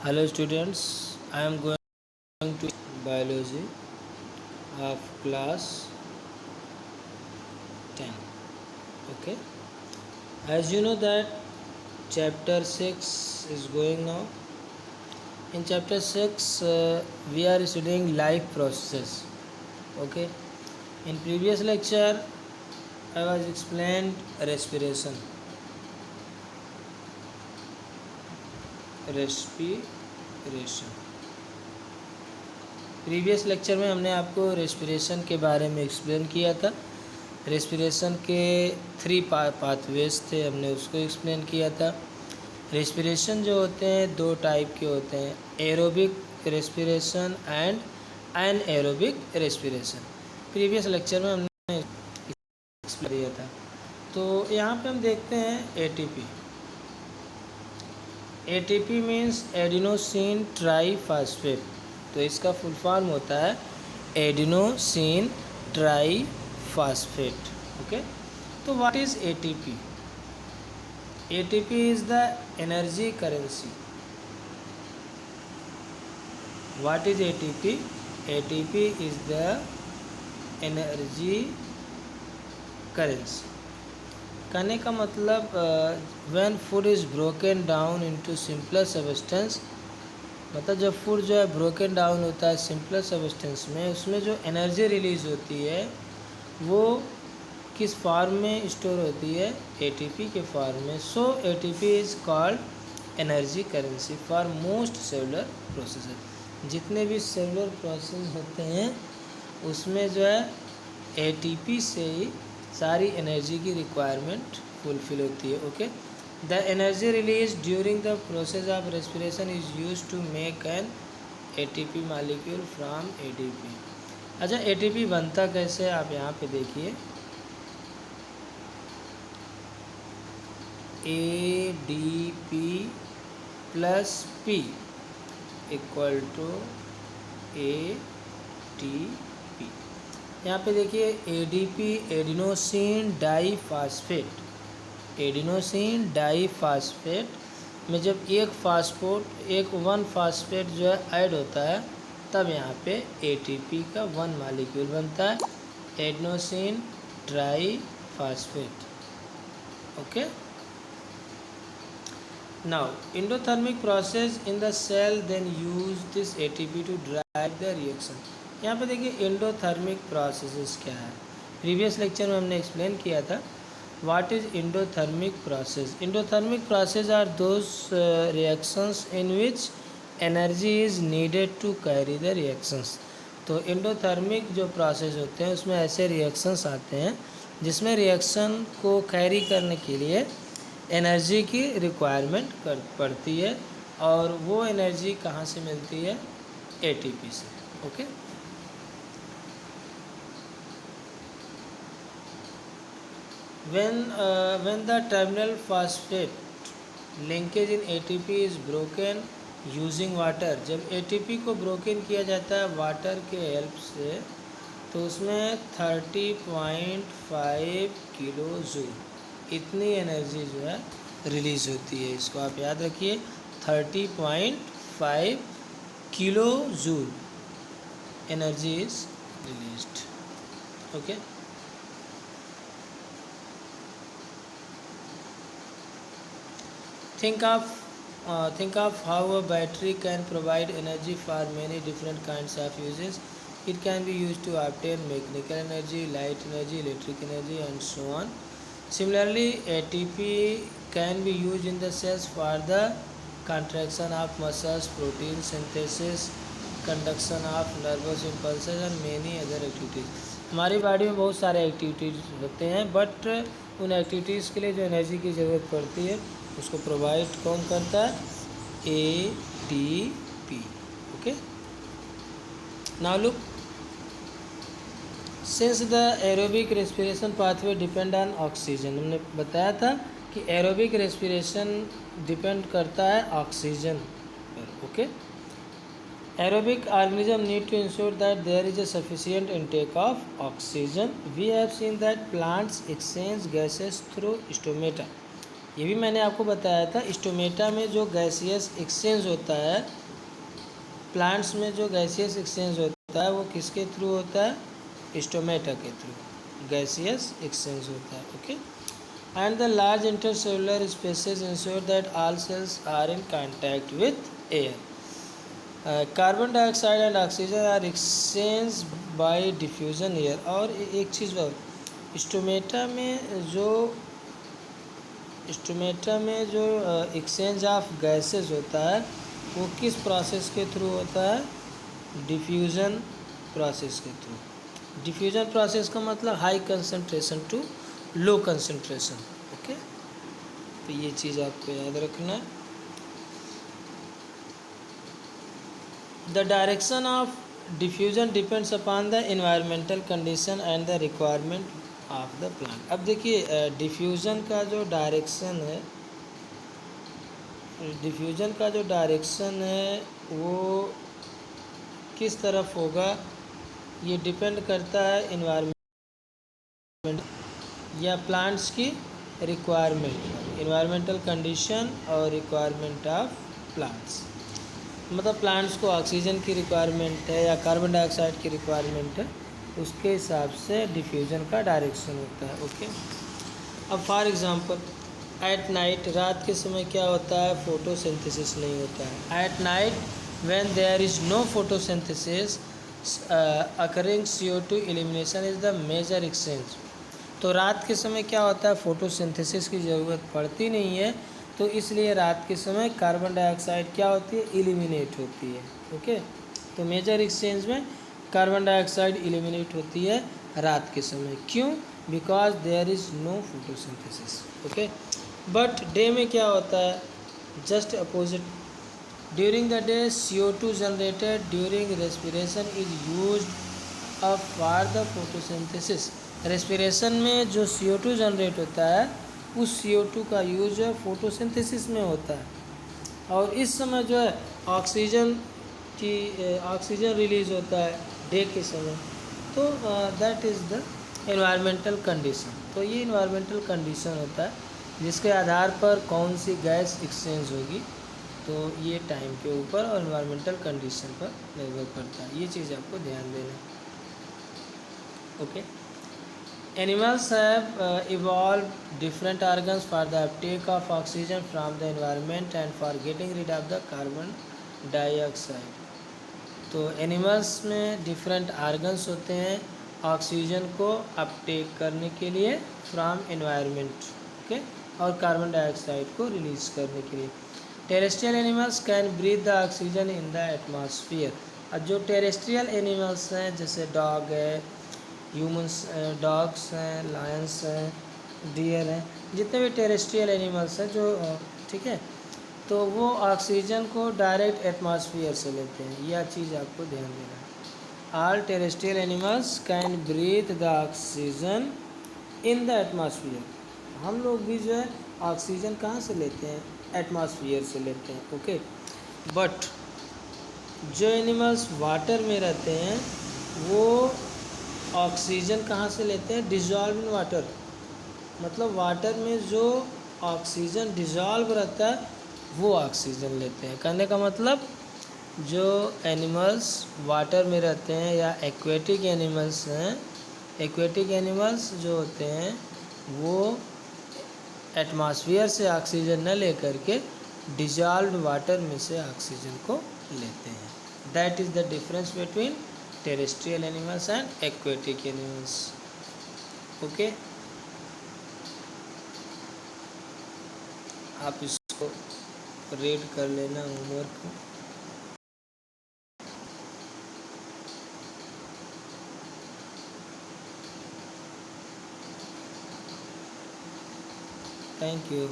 Hello students, I am going to biology of class 10. Okay, as you know that chapter 6 is going now. In chapter 6 we are studying life processes. Okay, in previous lecture I was explained respiration. Previous lecture में हमने आपको respiration के बारे में explain किया था। Respiration के 3 pathways थे, हमने उसको एक्सप्लेन किया था। रेस्पिरेशन जो होते हैं 2 टाइप के होते हैं, aerobic respiration and anaerobic respiration. Previous lecture में हमने एक्सप्लेन किया था। तो यहाँ पे हम देखते हैं ATP. ATP means adenosine triphosphate. तो इसका फुल फॉर्म होता है एडिनोसिन ट्राईफॉस्फेट। ओके, तो what is ATP? ATP is the energy currency. What is ATP? ATP is the energy currency. कहने का मतलब when food is broken down into simpler substance, मतलब जब फूड जो है ब्रोकन डाउन होता है सिंपलर सब्सटेंस में, उसमें जो एनर्जी रिलीज़ होती है वो किस फॉर्म में स्टोर होती है? एटीपी के फॉर्म में। So ATP is called energy currency for most cellular process. जितने भी सेलुलर प्रोसेस होते हैं उसमें जो है एटीपी से ही सारी एनर्जी की रिक्वायरमेंट फुलफिल होती है। Okay, the energy release during the process of respiration is use to make an ATP molecule from ADP. अच्छा, एटीपी बनता कैसे, आप यहाँ पे देखिए, ADP plus P equal to ATP. यहाँ पे देखिए ADP adenosine diphosphate. Adenosine diphosphate में जब एक वन फास्फेट जो है ऐड होता है तब यहाँ पे एटीपी का 1 मॉलिक्यूल बनता है, adenosine triphosphate. Okay, now endothermic process in the cell then use this ATP to drive the reaction. यहाँ पे देखिए एंडोथर्मिक प्रोसेसेस क्या है। प्रीवियस लेक्चर में हमने एक्सप्लेन किया था what is endothermic process. Endothermic process are those reactions in which energy is needed to carry the reactions. तो एंडोथर्मिक जो प्रोसेस होते हैं उसमें ऐसे रिएक्शंस आते हैं जिसमें रिएक्शन को कैरी करने के लिए एनर्जी की रिक्वायरमेंट पड़ती है, और वो एनर्जी कहाँ से मिलती है? एटीपी से। Okay, when the terminal phosphate linkage in ATP is broken using water, जब ATP को ब्रोकन किया जाता है वाटर के हेल्प से तो उसमें 30.5 किलो जूल इतनी एनर्जी जो है रिलीज़ होती है। इसको आप याद रखिए, 30.5 kilo joule energy is released. Okay, think of how a battery can provide energy for many different kinds of uses. It can be used to obtain mechanical energy, light energy, electric energy, and so on. Similarly, ATP can be used in the cells for the contraction of muscles, protein synthesis, conduction of nervous impulses, and many other activities. हमारी body में बहुत सारे activities होते हैं, but उन activities के लिए जो एनर्जी की ज़रूरत पड़ती है उसको प्रोवाइड कौन करता है? ATP. Okay, now look, since the aerobic respiration pathway depend on oxygen. हमने बताया था कि एरोबिक रेस्पिरेशन डिपेंड करता है ऑक्सीजन पर। Okay, aerobic organism need to ensure that there is a sufficient intake of oxygen. We have seen that plants exchange gases through stomata. ये भी मैंने आपको बताया था। स्टोमेटा में जो गैसियस एक्सचेंज होता है, प्लांट्स में जो गैसियस एक्सचेंज होता है वो किसके थ्रू होता है? स्टोमेटा के थ्रू गैसियस एक्सचेंज होता है। Okay, and the large intercellular spaces ensure that all cells are in contact with air. Carbon dioxide and oxygen are exchange by diffusion air. और एक चीज़ और, स्टोमेटा में जो एक्सचेंज ऑफ गैसेस होता है वो किस प्रोसेस के थ्रू होता है? डिफ्यूज़न प्रोसेस के थ्रू। डिफ्यूज़न प्रोसेस का मतलब high concentration to low concentration. Okay, तो ये चीज़ आपको याद रखना है। The direction of diffusion depends upon the environmental condition and the requirement of the plant. अब देखिए, डिफ्यूज़न का जो डायरेक्शन है वो किस तरफ होगा, ये डिपेंड करता है एनवायरमेंट या प्लांट्स की रिक्वायरमेंट, एनवायरमेंटल कंडीशन और रिक्वायरमेंट ऑफ प्लांट्स। मतलब प्लांट्स को ऑक्सीजन की रिक्वायरमेंट है या कार्बन डाइऑक्साइड की रिक्वायरमेंट है, उसके हिसाब से डिफ्यूज़न का डायरेक्शन होता है। ओके, अब फॉर एग्जांपल एट नाइट, रात के समय क्या होता है? फोटोसिंथेसिस नहीं होता है। At night when there is no photosynthesis occurring CO2 elimination is the major exchange. तो रात के समय क्या होता है? फोटोसिंथेसिस की ज़रूरत पड़ती नहीं है, तो इसलिए रात के समय कार्बन डाइऑक्साइड क्या होती है? एलिमिनेट होती है। ओके, तो मेजर एक्सचेंज में कार्बन डाइऑक्साइड एलिमिनेट होती है रात के समय। क्यों? Because there is no photosynthesis. Okay, but day में क्या होता है? Just opposite. During the day CO2 generated during respiration is used up for the photosynthesis. Respiration में जो CO2 जनरेट होता है उस CO2 का यूज फोटोसिंथेसिस में होता है, और इस समय जो है ऑक्सीजन रिलीज होता है डे के समय। तो that is the environmental condition. तो ये एनवायरमेंटल कंडीशन होता है जिसके आधार पर कौन सी गैस एक्सचेंज होगी, तो ये टाइम के ऊपर और एनवायरमेंटल कंडीशन पर निर्भर करता है। ये चीज़ आपको ध्यान देना है। Okay, animals have evolved different organs for the uptake of oxygen from the environment and for getting rid of the carbon dioxide। तो एनिमल्स में डिफरेंट आर्गन्स होते हैं ऑक्सीजन को अपटेक करने के लिए फ्रॉम एनवायरनमेंट, ओके, और कार्बन डाइऑक्साइड को रिलीज करने के लिए। Terrestrial animals can breathe the oxygen in the atmosphere. और जो टेरेस्ट्रियल एनिमल्स हैं जैसे डॉग है, ह्यूमंस, डॉग्स हैं, लायंस हैं, डियर हैं, जितने भी टेरेस्ट्रियल एनिमल्स हैं जो ठीक है, तो वो ऑक्सीजन को डायरेक्ट एटमॉस्फेयर से लेते हैं। यह चीज़ आपको ध्यान देना है। All terrestrial animals can breathe the oxygen in the atmosphere. हम लोग भी जो है ऑक्सीजन कहाँ से लेते हैं? एटमॉस्फेयर से लेते हैं। ओके, बट जो एनिमल्स वाटर में रहते हैं वो ऑक्सीजन कहाँ से लेते हैं? Dissolve in water. मतलब वाटर में जो ऑक्सीजन डिज़ोल्व रहता है वो ऑक्सीजन लेते हैं। कहने का मतलब जो एनिमल्स वाटर में रहते हैं या एक्वेटिक एनिमल्स हैं, एक्वेटिक एनिमल्स जो होते हैं वो एटमॉस्फेयर से ऑक्सीजन न लेकर के डिज़ोल्व्ड वाटर में से ऑक्सीजन को लेते हैं। That is the difference between terrestrial animals and aquatic animals. Okay, आप इसको रीड कर लेना होमवर्क में। Thank you.